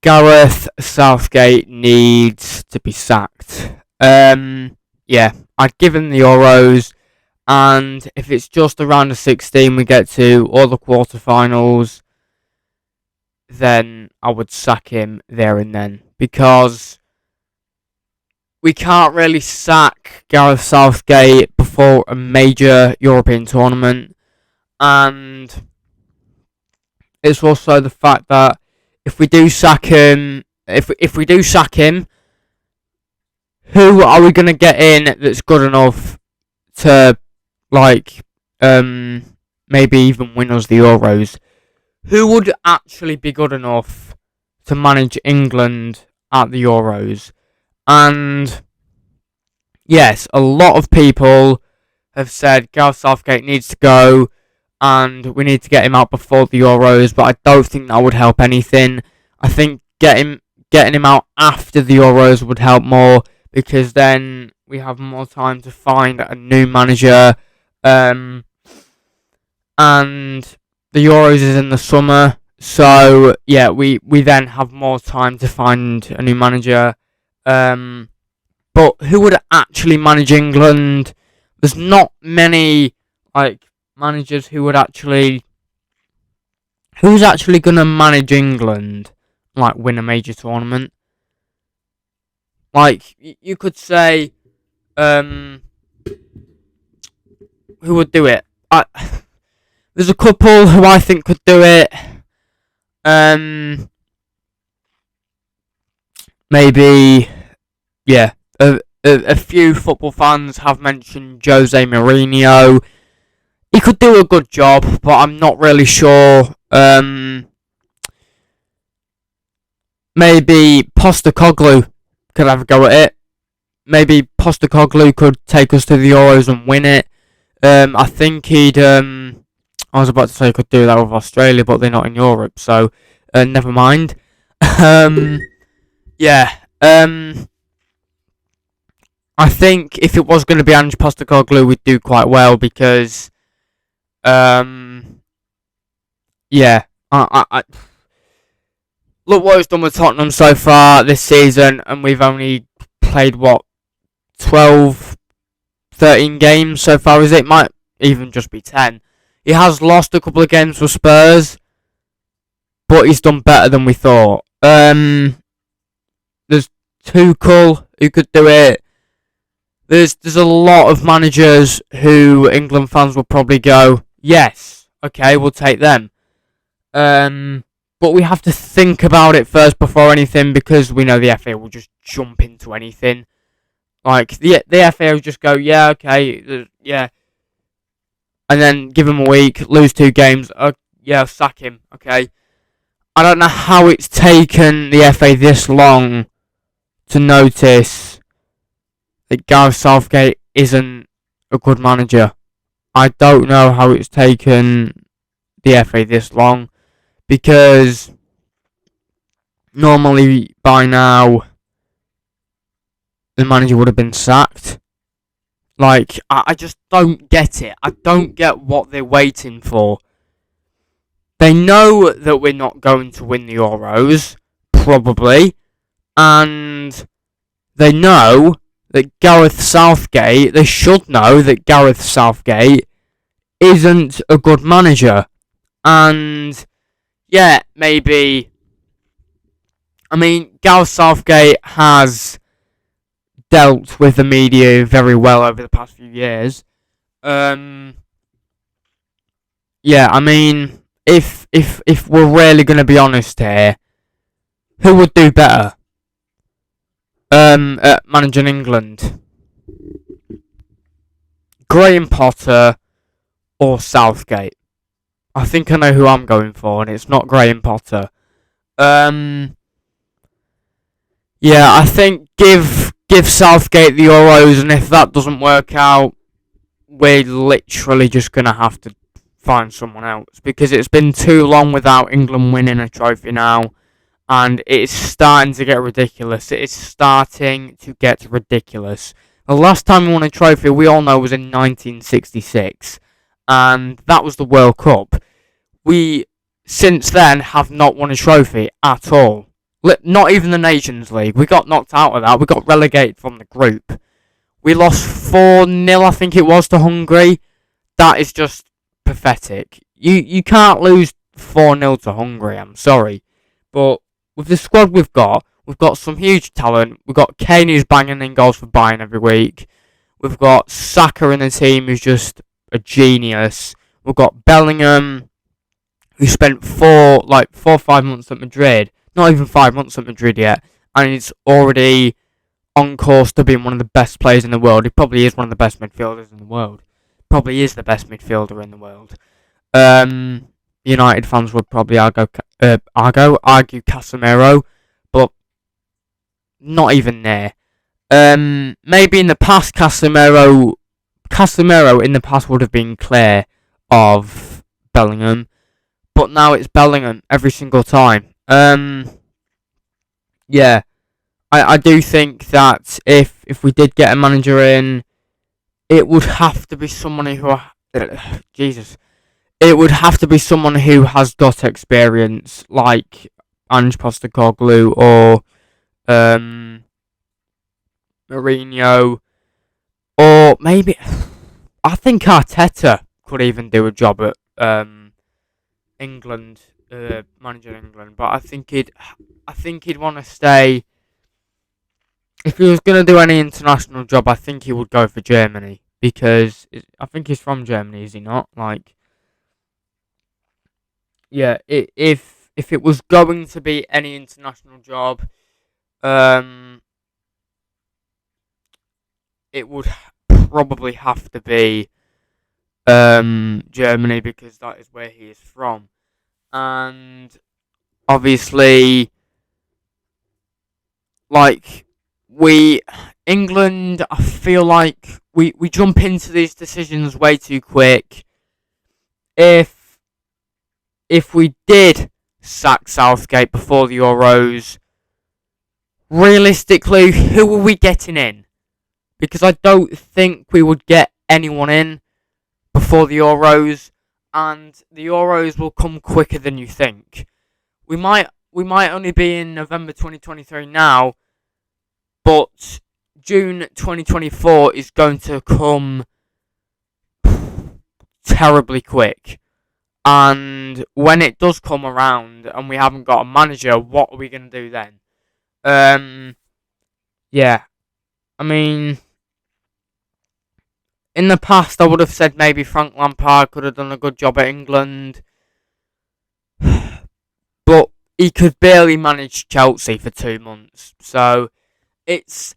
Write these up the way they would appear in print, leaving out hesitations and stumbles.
Gareth Southgate needs to be sacked. Yeah, I'd give him the Euros, and if it's just around the 16 we get to, or the quarterfinals, then I would sack him there and then, because we can't really sack Gareth Southgate before a major European tournament, and it's also the fact that if we do sack him, if we do sack him, who are we gonna get in that's good enough to like maybe even win us the Euros? Who would actually be good enough to manage England at the Euros? And yes, a lot of people have said Gareth Southgate needs to go and we need to get him out before the Euros, but I don't think that would help anything. I think getting him out after the Euros would help more, because then we have more time to find a new manager. And the Euros is in the summer, so yeah, we then have more time to find a new manager. But who would actually manage England? There's not many managers who would actually. Who's actually gonna manage England, win a major tournament? You could say, who would do it? There's a couple who I think could do it. Maybe, yeah. A few football fans have mentioned Jose Mourinho. He could do a good job, but I'm not really sure. Maybe Postecoglou could have a go at it. Maybe Postecoglou could take us to the Euros and win it. I think he'd. I was about to say he could do that with Australia, but they're not in Europe, so never mind. Yeah. I think if it was going to be Ange Postecoglou, we'd do quite well, because, yeah, I look what he's done with Tottenham so far this season, and we've only played 12, 13 games so far. Is it? Might even just be 10. He has lost a couple of games for Spurs, but he's done better than we thought. There's Tuchel who could do it. There's a lot of managers who England fans will probably go, yes, okay, we'll take them. But we have to think about it first before anything, because we know the FA will just jump into anything. The FA will just go, yeah, okay, yeah. And then give him a week, lose 2 games, yeah, sack him, okay. I don't know how it's taken the FA this long to notice that Gareth Southgate isn't a good manager. I don't know how it's taken the FA this long, because normally by now the manager would have been sacked. I just don't get it. I don't get what they're waiting for. They know that we're not going to win the Euros, probably, and they know that they should know that Gareth Southgate isn't a good manager. And, yeah, maybe, Gareth Southgate has dealt with the media very well over the past few years. Yeah, if we're really going to be honest here, who would do better at managing England? Graham Potter or Southgate? I think I know who I'm going for, and it's not Graham Potter. Yeah, I think give Southgate the Euros, and if that doesn't work out, we're literally just going to have to find someone else, because it's been too long without England winning a trophy now, and it's starting to get ridiculous. It is starting to get ridiculous. The last time we won a trophy, we all know, was in 1966, and that was the World Cup. We, since then, have not won a trophy at all. Not even the Nations League. We got knocked out of that. We got relegated from the group. We lost 4-0, I think it was, to Hungary. That is just pathetic. You can't lose 4-0 to Hungary, I'm sorry. But with the squad we've got some huge talent. We've got Kane who's banging in goals for Bayern every week. We've got Saka in the team who's just a genius. We've got Bellingham who spent 4 or 5 months at Madrid. Not even 5 months at Madrid yet. And he's already on course to being one of the best players in the world. He probably is one of the best midfielders in the world. Probably is the best midfielder in the world. United fans would probably argue Casemiro, but not even there. Maybe in the past Casemiro in the past would have been clear of Bellingham, but now it's Bellingham every single time. Yeah, I do think that if we did get a manager in, it would have to be someone who Jesus. It would have to be someone who has got experience, like Ange Postecoglou or Mourinho, or maybe I think Arteta could even do a job at England, managing England. But I think he'd want to stay. If he was going to do any international job, I think he would go for Germany because I think he's from Germany, is he not? Yeah. If it was going to be any international job, it would probably have to be Germany because that is where he is from, and obviously, England, I feel like we jump into these decisions way too quick. If we did sack Southgate before the Euros, realistically, who are we getting in? Because I don't think we would get anyone in before the Euros, and the Euros will come quicker than you think. We might only be in November 2023 now, but June 2024 is going to come terribly quick. And when it does come around and we haven't got a manager, what are we going to do then? Yeah. I mean, in the past I would have said maybe Frank Lampard could have done a good job at England. But he could barely manage Chelsea for 2 months. So it's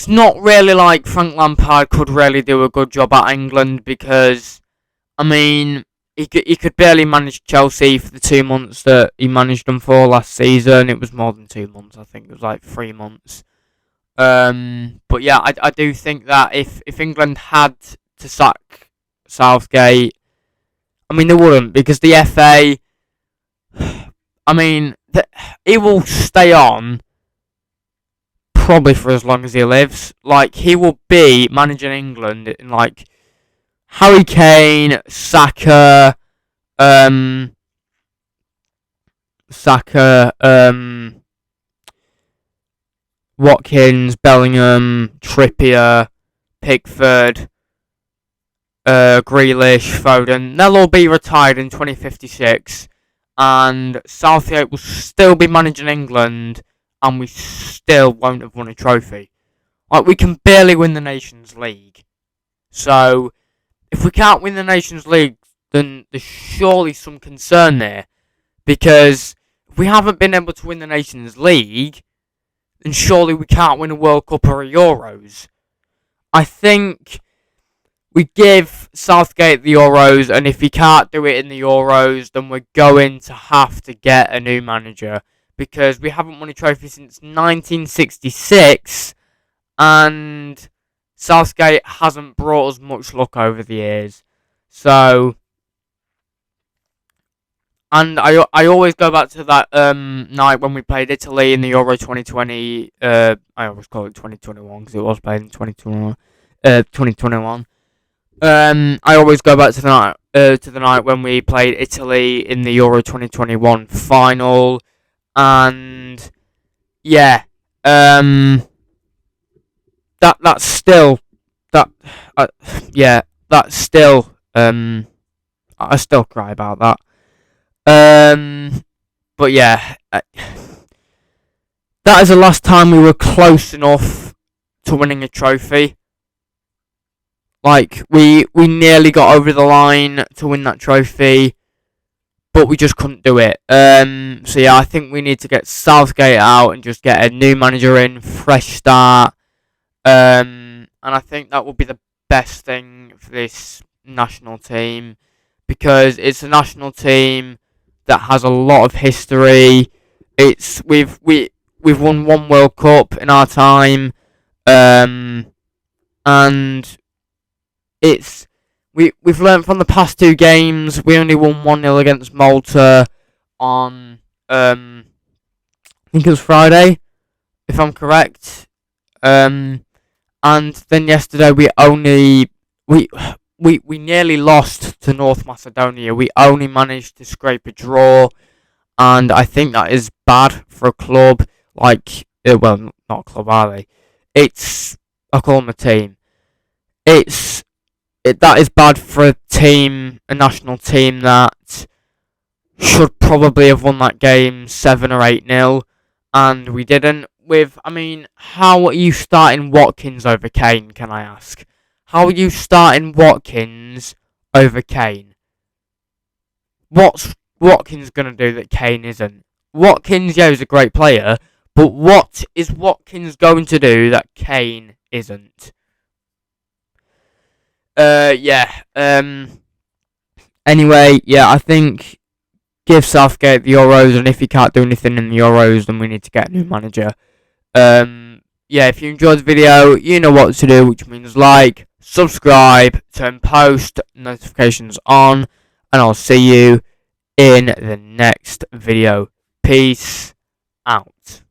not really like Frank Lampard could really do a good job at England because, I mean, he could barely manage Chelsea for the 2 months that he managed them for last season. It was more than 2 months, I think it was like 3 months. But yeah, I do think that if England had to sack Southgate, I mean they wouldn't because the FA, I mean, he will stay on probably for as long as he lives. Like, he will be managing England in like Harry Kane, Saka, Watkins, Bellingham, Trippier, Pickford, Grealish, Foden. They'll all be retired in 2056, and Southgate will still be managing England, and we still won't have won a trophy. Like, we can barely win the Nations League. So, if we can't win the Nations League, then there's surely some concern there. Because if we haven't been able to win the Nations League, then surely we can't win a World Cup or a Euros. I think we give Southgate the Euros, and if he can't do it in the Euros, then we're going to have to get a new manager. Because we haven't won a trophy since 1966, and Southgate hasn't brought us much luck over the years. So, and I always go back to that night when we played Italy in the Euro 2020. I always call it 2021 because it was played in 2021. I always go back to the night when we played Italy in the Euro 2021 final, and yeah, that's still that. Uh, yeah, that's still I still cry about that. But yeah, that is the last time we were close enough to winning a trophy. Like we nearly got over the line to win that trophy, but we just couldn't do it. So yeah, I think we need to get Southgate out and just get a new manager in, fresh start. And I think that would be the best thing for this national team because it's a national team that has a lot of history. We've won one World Cup in our time, and it's we've learned from the past two games. We only won 1-0 against Malta on I think it was Friday, if I'm correct. And then yesterday we we nearly lost to North Macedonia. We only managed to scrape a draw, and I think that is bad for a club like well, not a club, are they? It's I call them a team. That is bad for a team, a national team that should probably have won that game 7 or 8-0, and we didn't. How are you starting Watkins over Kane? Can I ask? How are you starting Watkins over Kane? What's Watkins gonna do that Kane isn't? Watkins, yeah, is a great player, but what is Watkins going to do that Kane isn't? Yeah. Anyway, yeah, I think give Southgate the Euros, and if he can't do anything in the Euros, then we need to get a new manager. Yeah, if you enjoyed the video, you know what to do, which means like, subscribe, turn post notifications on, and I'll see you in the next video. Peace out.